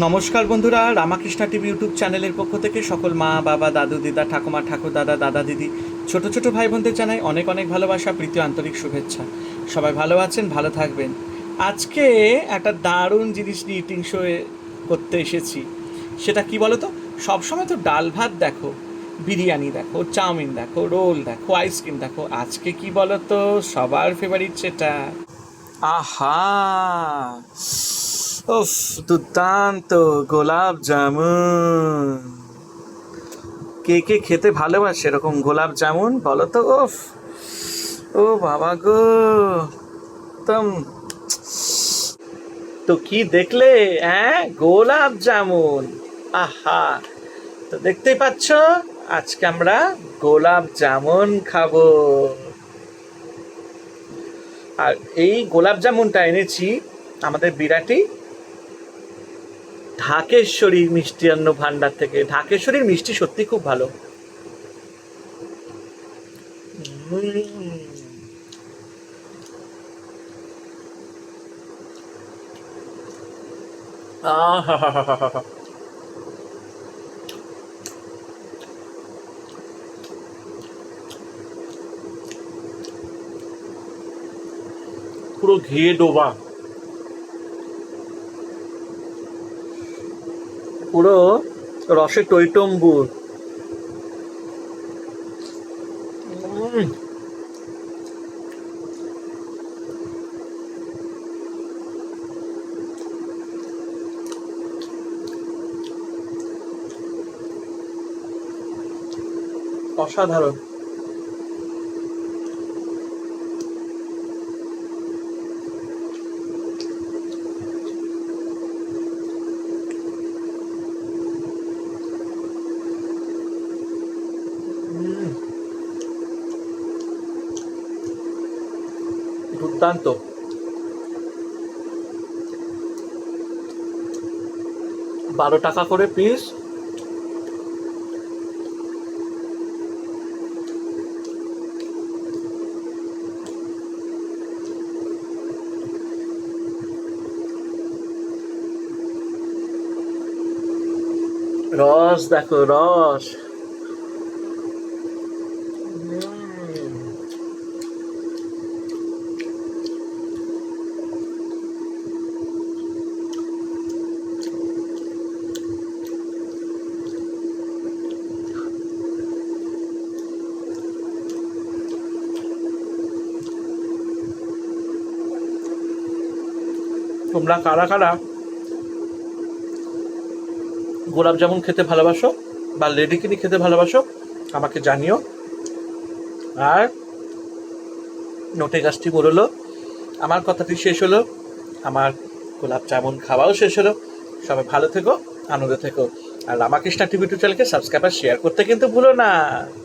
নমস্কার বন্ধুরা, Ramakrishna TV YouTube চ্যানেলের পক্ষ থেকে সকল মা বাবা দাদু দিদা ঠাকুমা ঠাকুর দাদা দাদা দিদি ছোট ছোট ভাই বোনদের জানাই অনেক অনেক ভালোবাসা, প্রীতি, আন্তরিক শুভেচ্ছা। সবাই ভালো আছেন, ভালো থাকবেন। আজকে একটা দারুণ জিনিস নিয়ে ইটিং শো করতে এসেছি। সেটা কি বলো তো? সবসময় তো ডাল ভাত দেখো, বিরিয়ানি দেখো, চাউমিন দেখো, রোল দেখো, আইসক্রিম দেখো। আজকে কি বলো তো, সবার ফেভারিট সেটা। আহা, উফ, দুর্দান্ত গোলাপ জামুন। কে কে খেতে ভালোবাসে এরকম গোলাপ জামুন বলো তো? উফ, ও বাবা গো, একদম। তো কি দেখলে? হ্যাঁ, গোলাপ জামুন। আহা, তো দেখতেই পাচ্ছ, আজকে আমরা গোলাপ জামুন খাবো। আর এই গোলাপ জামুনটা এনেছি আমাদের বিরাটি ঢাকেশ্বরী মিষ্টান্ন ভান্ডার থেকে। ঢাকেশ্বরীর মিষ্টি সত্যি খুব ভালো। আহা, পুরো ঘিয়ে ডোবা, পুরো রসে টইটম্বুর। অসাধারণ। দুর্দান্ত। 12 টাকা করে পিস। রস দেখো, রস। তোমরা কারা কারা গোলাপ জামুন খেতে ভালোবাসো বা লেডিকিনি খেতে ভালোবাসো আমাকে জানিও। আর নোটে গাছটি বললো, আমার কথাটি শেষ হলো, আমার গোলাপ জামুন খাওয়াও শেষ হলো। সবাই ভালো থেকো, আনন্দ থেকো। আর রামাকৃষ্ণা টিভি ইউটিউব চ্যানেলকে সাবস্ক্রাইব আর শেয়ার করতে কিন্তু ভুলো না।